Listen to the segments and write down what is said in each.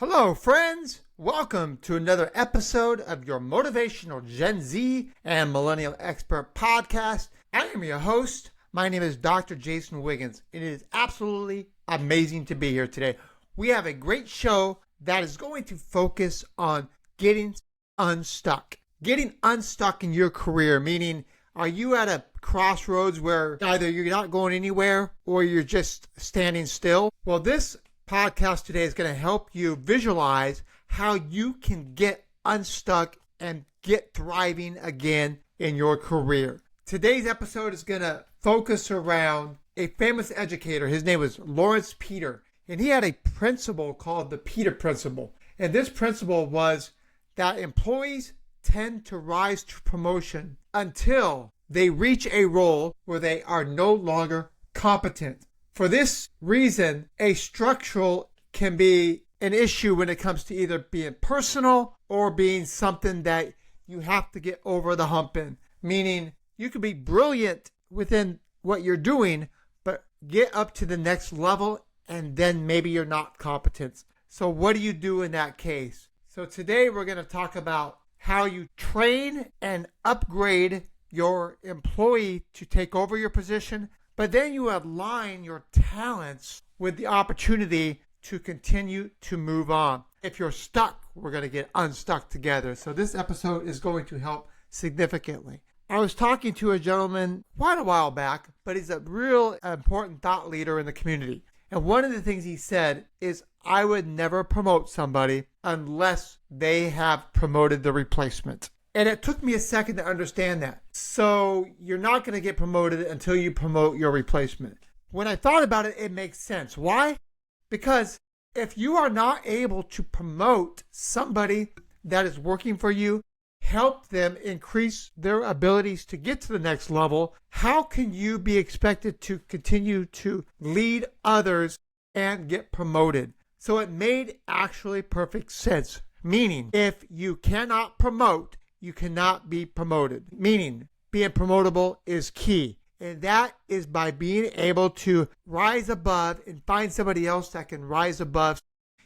Hello, friends. Welcome to another episode of your motivational Gen Z and Millennial Expert podcast. I am your host. My name is Dr. Jason Wiggins. It is absolutely amazing to be here today. We have a great show that is going to focus on getting unstuck. Getting unstuck in your career, meaning are you at a crossroads where either you're not going anywhere or you're just standing still? Well, this podcast today is going to help you visualize how you can get unstuck and get thriving again in your career. Today's episode is going to focus around a famous educator. His name was Lawrence Peter, and he had a principle called the Peter Principle. And this principle was that employees tend to rise to promotion until they reach a role where they are no longer competent. For this reason, a structural can be an issue when it comes to either being personal or being something that you have to get over the hump in. Meaning, you could be brilliant within what you're doing, but get up to the next level and then maybe you're not competent. So what do you do in that case? So today we're going to talk about how you train and upgrade your employee to take over your position, but then you align your talents with the opportunity to continue to move on. If you're stuck, we're going to get unstuck together. So this episode is going to help significantly. I was talking to a gentleman quite a while back, but he's a real important thought leader in the community. And one of the things he said is, I would never promote somebody unless they have promoted the replacement. And it took me a second to understand that. So you're not going to get promoted until you promote your replacement. When I thought about it, it makes sense. Why? Because if you are not able to promote somebody that is working for you, help them increase their abilities to get to the next level, how can you be expected to continue to lead others and get promoted? So it made actually perfect sense. Meaning, if you cannot promote, you cannot be promoted. Meaning, being promotable is key. And that is by being able to rise above and find somebody else that can rise above.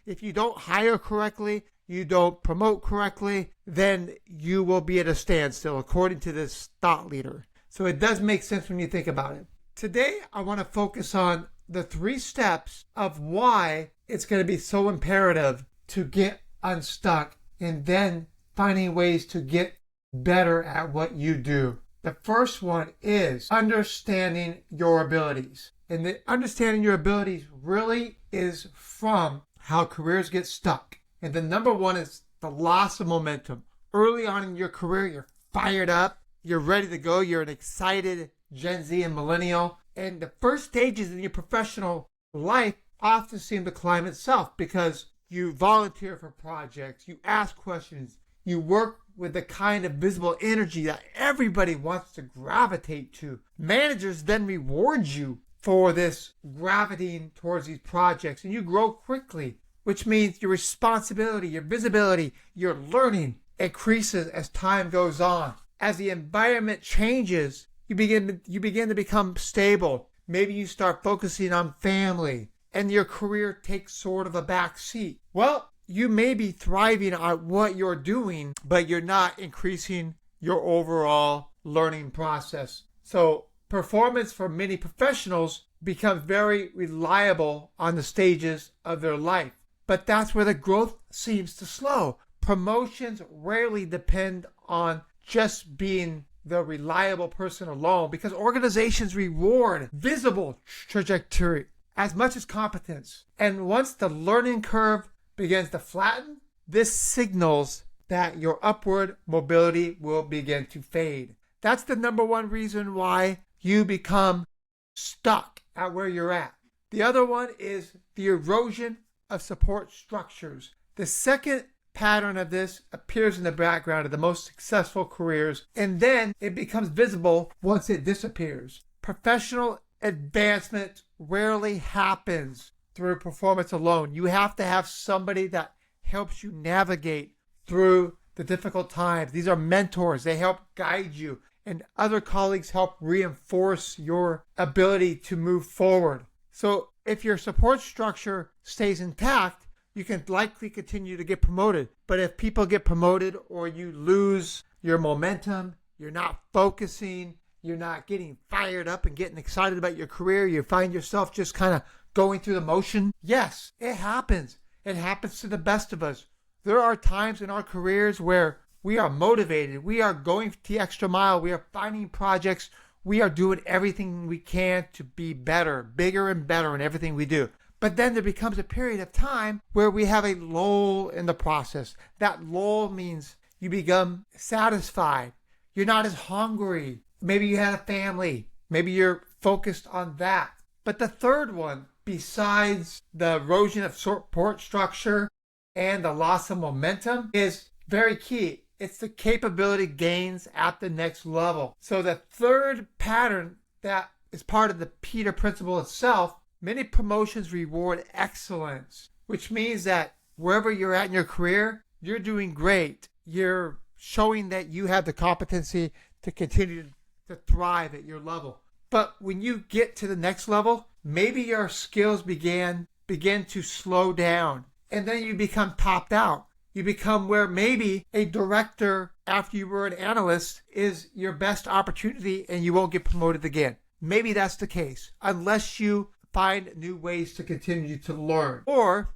If you don't hire correctly, you don't promote correctly, then you will be at a standstill, according to this thought leader. So it does make sense when you think about it. Today, I want to focus on the 3 steps of why it's going to be so imperative to get unstuck and then finding ways to get better at what you do. The first one is understanding your abilities. And the understanding your abilities really is from how careers get stuck. And the number one is the loss of momentum. Early on in your career, you're fired up, you're ready to go, you're an excited Gen Z and millennial. And the first stages in your professional life often seem to climb itself because you volunteer for projects, you ask questions, you work with the kind of visible energy that everybody wants to gravitate to. Managers then reward you for this gravitating towards these projects, and you grow quickly, which means your responsibility, your visibility, your learning increases as time goes on. As the environment changes, you begin to become stable. Maybe you start focusing on family, and your career takes sort of a back seat. Well, you may be thriving at what you're doing, but you're not increasing your overall learning process. So performance for many professionals becomes very reliable on the stages of their life. But that's where the growth seems to slow. Promotions rarely depend on just being the reliable person alone because organizations reward visible trajectory as much as competence. And once the learning curve begins to flatten, this signals that your upward mobility will begin to fade. That's the number one reason why you become stuck at where you're at. The other one is the erosion of support structures. The second pattern of this appears in the background of the most successful careers, and then it becomes visible once it disappears. Professional advancement rarely happens through performance alone. You have to have somebody that helps you navigate through the difficult times. These are mentors. They help guide you, and other colleagues help reinforce your ability to move forward. So if your support structure stays intact, you can likely continue to get promoted. But if people get promoted or you lose your momentum, you're not focusing, you're not getting fired up and getting excited about your career, you find yourself just kind of going through the motion. Yes, it happens. It happens to the best of us. There are times in our careers where we are motivated, we are going the extra mile, we are finding projects, we are doing everything we can to be better, bigger and better in everything we do. But then there becomes a period of time where we have a lull in the process. That lull means you become satisfied. You're not as hungry. Maybe you had a family. Maybe you're focused on that. But the third one, besides the erosion of support structure and the loss of momentum, is very key. It's the capability gains at the next level. So the third pattern that is part of the Peter Principle itself, many promotions reward excellence, which means that wherever you're at in your career, you're doing great. You're showing that you have the competency to continue to thrive at your level. But when you get to the next level, maybe your skills begin to slow down, and then you become topped out. You become where maybe a director after you were an analyst is your best opportunity and you won't get promoted again. Maybe that's the case, unless you find new ways to continue to learn. Or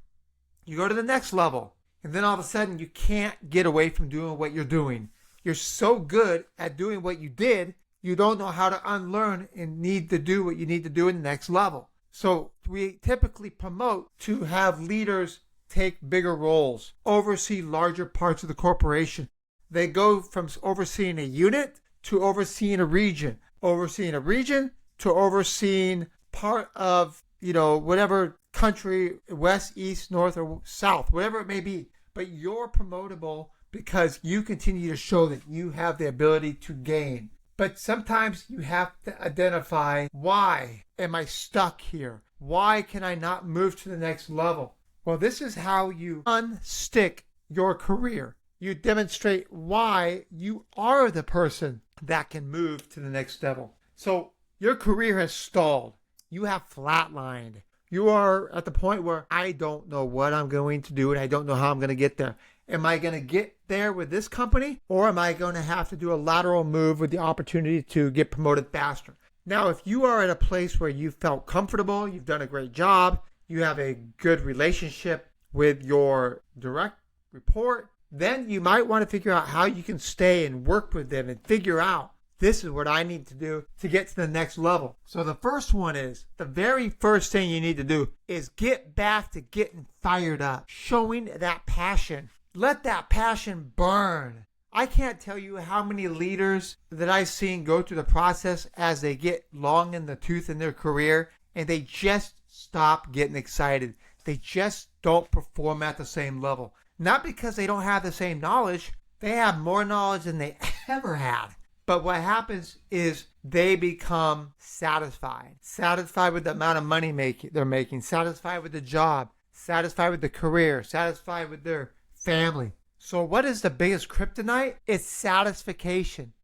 you go to the next level, and then all of a sudden you can't get away from doing what you're doing. You're so good at doing what you did, you don't know how to unlearn and need to do what you need to do in the next level. So we typically promote to have leaders take bigger roles, oversee larger parts of the corporation. They go from overseeing a unit to overseeing a region to overseeing part of, whatever country, west, east, north, or south, whatever it may be. But you're promotable because you continue to show that you have the ability to gain. But sometimes you have to identify, why am I stuck here? Why can I not move to the next level? Well, this is how you unstick your career. You demonstrate why you are the person that can move to the next level. So your career has stalled. You have flatlined. You are at the point where I don't know what I'm going to do and I don't know how I'm going to get there. Am I going to get there with this company, or am I going to have to do a lateral move with the opportunity to get promoted faster? Now, if you are at a place where you felt comfortable, you've done a great job, you have a good relationship with your direct report, then you might want to figure out how you can stay and work with them and figure out, this is what I need to do to get to the next level. So the first one is, the very first thing you need to do is get back to getting fired up, showing that passion. Let that passion burn. I can't tell you how many leaders that I've seen go through the process as they get long in the tooth in their career and they just stop getting excited. They just don't perform at the same level. Not because they don't have the same knowledge. They have more knowledge than they ever had. But what happens is they become satisfied. Satisfied with the amount of money they're making. Satisfied with the job. Satisfied with the career. Satisfied with their family. So what is the biggest kryptonite? It's satisfaction.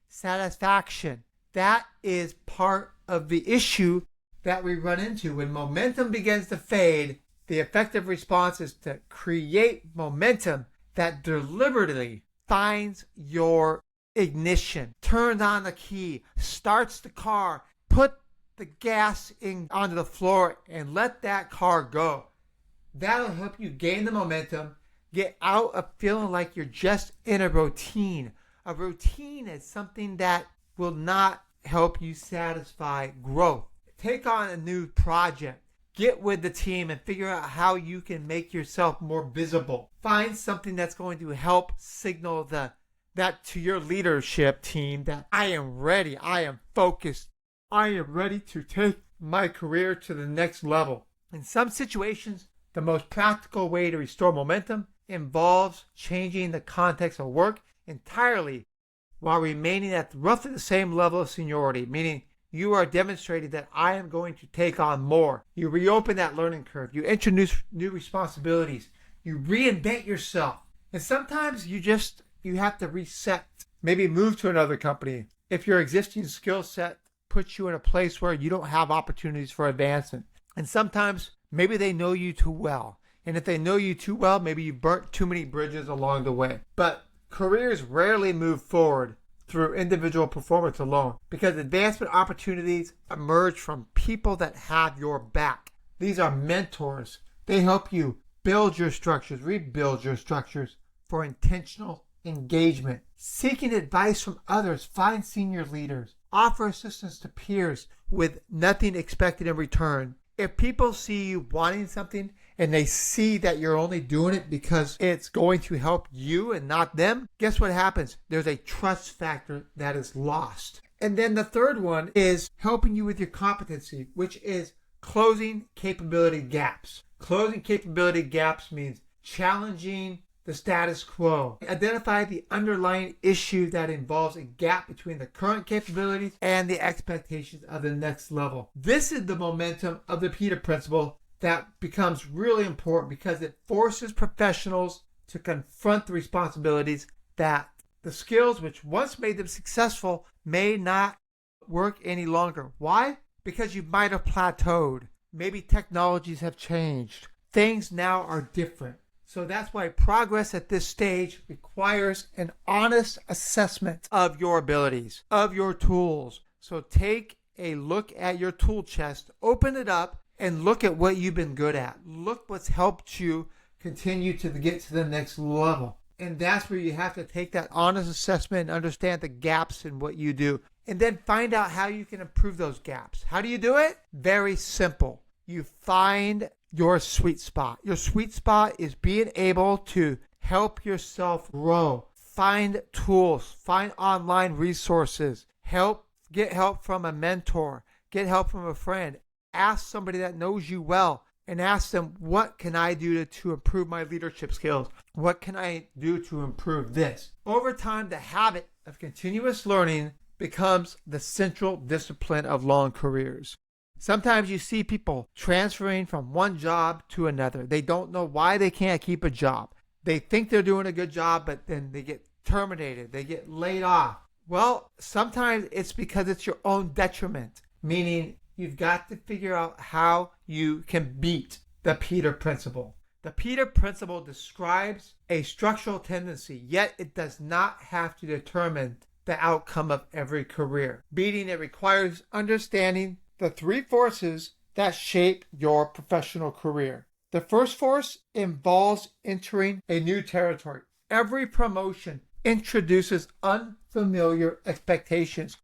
That is part of the issue that we run into. When momentum begins to fade, the effective response is to create momentum that deliberately finds your ignition, turns on the key, starts the car, put the gas onto the floor and let that car go. That'll help you gain the momentum, get out of feeling like you're just in a routine. A routine is something that will not help you satisfy growth. Take on a new project. Get with the team and figure out how you can make yourself more visible. Find something that's going to help signal that to your leadership team that I am ready, I am focused, I am ready to take my career to the next level. In some situations, the most practical way to restore momentum involves changing the context of work entirely while remaining at roughly the same level of seniority, meaning you are demonstrating that I am going to take on more. You reopen that learning curve. You introduce new responsibilities. You reinvent yourself. And sometimes you have to reset, maybe move to another company. If your existing skill set puts you in a place where you don't have opportunities for advancement. And sometimes maybe they know you too well. And if they know you too well, maybe you burnt too many bridges along the way. But careers rarely move forward through individual performance alone because advancement opportunities emerge from people that have your back. These are mentors. They help you build your structures, rebuild your structures for intentional engagement. Seeking advice from others, find senior leaders. Offer assistance to peers with nothing expected in return. If people see you wanting something and they see that you're only doing it because it's going to help you and not them, guess what happens? There's a trust factor that is lost. And then the third one is helping you with your competency, which is closing capability gaps. Closing capability gaps means challenging the status quo. Identify the underlying issue that involves a gap between the current capabilities and the expectations of the next level. This is the momentum of the Peter Principle that becomes really important because it forces professionals to confront the responsibilities that the skills which once made them successful may not work any longer. Why? Because you might have plateaued. Maybe technologies have changed. Things now are different. So that's why progress at this stage requires an honest assessment of your abilities, of your tools. So take a look at your tool chest, open it up, and look at what you've been good at. Look what's helped you continue to get to the next level. And that's where you have to take that honest assessment and understand the gaps in what you do. And then find out how you can improve those gaps. How do you do it? Very simple. You find your sweet spot. Your sweet spot is being able to help yourself grow. Find tools. Find online resources. Get help from a mentor. Get help from a friend. Ask somebody that knows you well and ask them, what can I do to improve my leadership skills? What can I do to improve this? Over time, the habit of continuous learning becomes the central discipline of long careers. Sometimes you see people transferring from one job to another. They don't know why they can't keep a job. They think they're doing a good job, but then they get terminated. They get laid off. Well, sometimes it's because it's your own detriment, meaning you've got to figure out how you can beat the Peter Principle. The Peter Principle describes a structural tendency, yet it does not have to determine the outcome of every career. Beating it requires understanding the three forces that shape your professional career. The first force involves entering a new territory. Every promotion introduces unfamiliar expectations.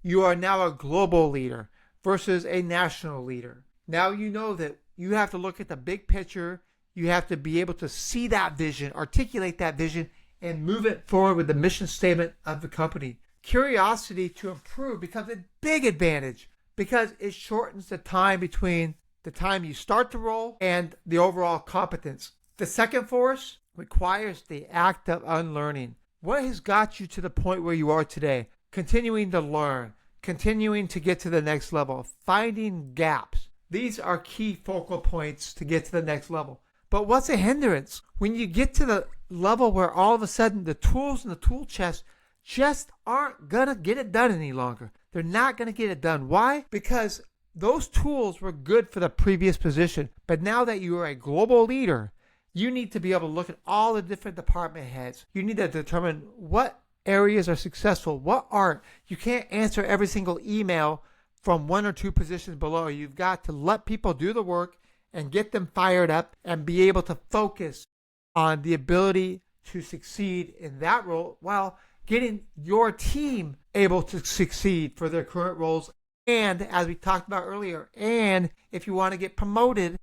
You are now a global leader versus a national leader. Now you know that you have to look at the big picture. You have to be able to see that vision, articulate that vision, and move it forward with the mission statement of the company. Curiosity to improve becomes a big advantage because it shortens the time between the time you start the role and the overall competence. The second force requires the act of unlearning. What has got you to the point where you are today? Continuing to learn, continuing to get to the next level, finding gaps. These are key focal points to get to the next level. But what's a hindrance? When you get to the level where all of a sudden the tools in the tool chest just aren't going to get it done any longer. They're not going to get it done. Why? Because those tools were good for the previous position. But now that you are a global leader, you need to be able to look at all the different department heads. You need to determine what areas are successful, what aren't. You can't answer every single email from one or two positions below. You've got to let people do the work and get them fired up and be able to focus on the ability to succeed in that role while getting your team able to succeed for their current roles. And as we talked about earlier, and if you want to get promoted,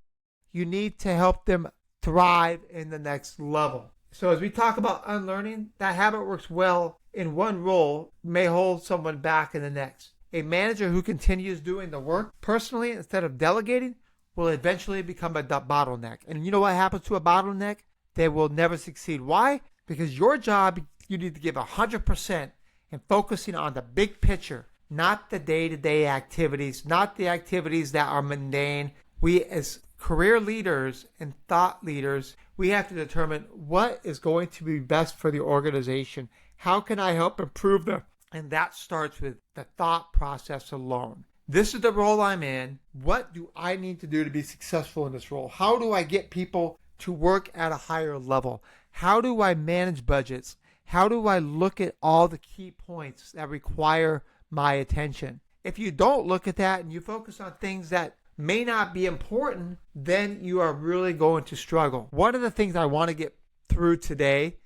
you need to help them thrive in the next level. So as we talk about unlearning, that habit works well in one role, may hold someone back in the next. A manager who continues doing the work personally instead of delegating will eventually become a bottleneck. And you know what happens to a bottleneck? They will never succeed. Why? Because your job, you need to give 100% and focusing on the big picture, not the day-to-day activities, not the activities that are mundane. We as career leaders and thought leaders, we have to determine what is going to be best for the organization. How can I help improve them? And that starts with the thought process alone. This is the role I'm in. What do I need to do to be successful in this role? How do I get people to work at a higher level? How do I manage budgets? How do I look at all the key points that require my attention? If you don't look at that and you focus on things that may not be important, then you are really going to struggle. One of the things I want to get through today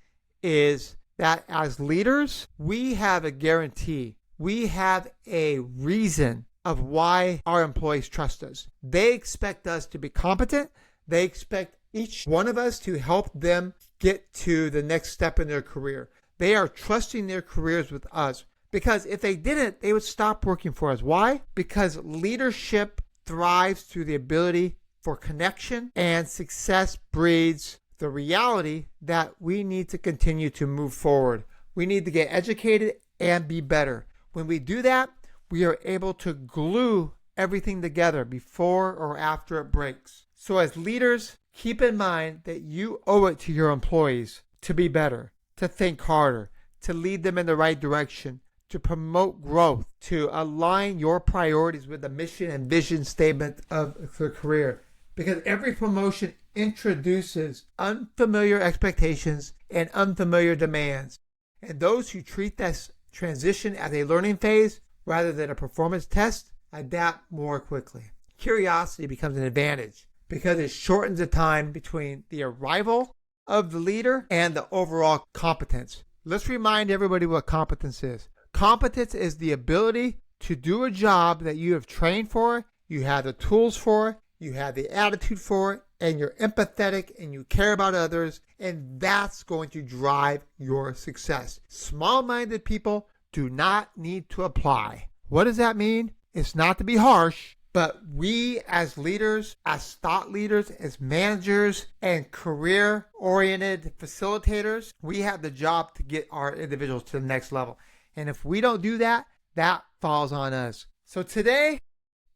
is that as leaders, we have a guarantee. We have a reason of why our employees trust us. They expect us to be competent. They expect each one of us to help them get to the next step in their career. They are trusting their careers with us because if they didn't, they would stop working for us. Why? Because leadership thrives through the ability for connection, and success breeds the reality that we need to continue to move forward. We need to get educated and be better. When we do that, we are able to glue everything together before or after it breaks. So as leaders, keep in mind that you owe it to your employees to be better, to think harder, to lead them in the right direction, to promote growth, to align your priorities with the mission and vision statement of the career. Because every promotion introduces unfamiliar expectations and unfamiliar demands. And those who treat this transition as a learning phase rather than a performance test adapt more quickly. Curiosity becomes an advantage because it shortens the time between the arrival of the leader and the overall competence. Let's remind everybody what competence is. Competence is the ability to do a job that you have trained for, you have the tools for, you have the attitude for it, and you're empathetic and you care about others, and that's going to drive your success. Small-minded people do not need to apply. What does that mean? It's not to be harsh, but we as leaders, as thought leaders, as managers, and career-oriented facilitators, we have the job to get our individuals to the next level. And if we don't do that, that falls on us. So today,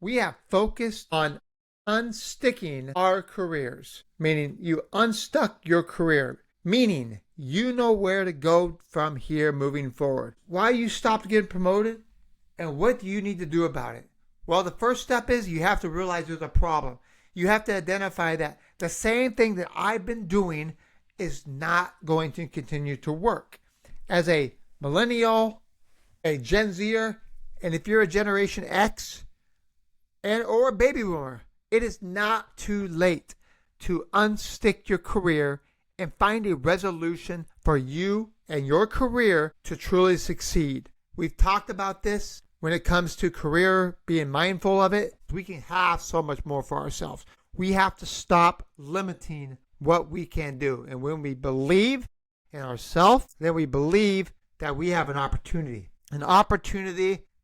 we have focused on unsticking our careers, meaning you unstuck your career, meaning you know where to go from here moving forward. Why you stopped getting promoted, and what do you need to do about it? Well, the first step is you have to realize there's a problem. You have to identify that the same thing that I've been doing is not going to continue to work. As a millennial, a Gen Zer, and if you're a Generation X or a baby boomer, it is not too late to unstick your career and find a resolution for you and your career to truly succeed. We've talked about this when it comes to career, being mindful of it. We can have so much more for ourselves. We have to stop limiting what we can do. And when we believe in ourselves, then we believe that we have an opportunity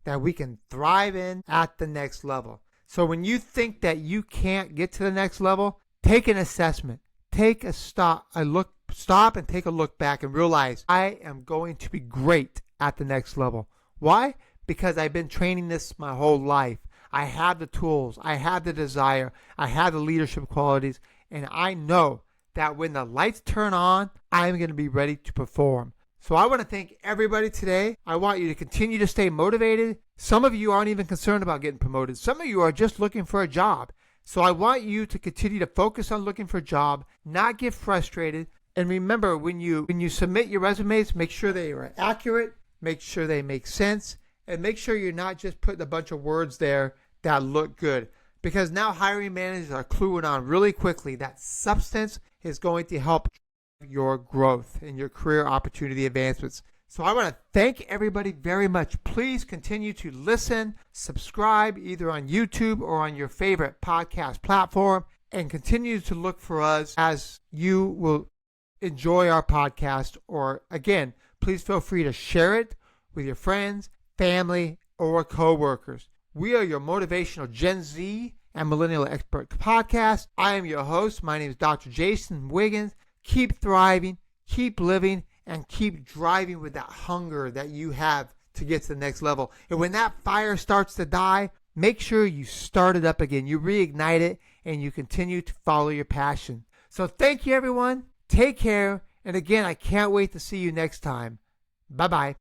that we can thrive in at the next level. So when you think that you can't get to the next level, take an assessment. Take a stop and take a look back and realize I am going to be great at the next level. Why? Because I've been training this my whole life. I have the tools, I have the desire, I have the leadership qualities, and I know that when the lights turn on, I'm going to be ready to perform. So I want to thank everybody today. I want you to continue to stay motivated. Some of you aren't even concerned about getting promoted. Some of you are just looking for a job. So I want you to continue to focus on looking for a job, not get frustrated. And remember, when you submit your resumes, make sure they are accurate, make sure they make sense, and make sure you're not just putting a bunch of words there that look good. Because now hiring managers are cluing on really quickly that substance is going to help your growth and your career opportunity advancements. So I want to thank everybody very much. Please continue to listen, subscribe either on YouTube or on your favorite podcast platform, and continue to look for us as you will enjoy our podcast. Or again, please feel free to share it with your friends, family, or coworkers. We are your motivational Gen Z and Millennial Expert podcast. I am your host. My name is Dr. Jason Wiggins. Keep thriving, keep living, and keep driving with that hunger that you have to get to the next level. And when that fire starts to die, make sure you start it up again. You reignite it, and you continue to follow your passion. So thank you, everyone. Take care. And again, I can't wait to see you next time. Bye-bye.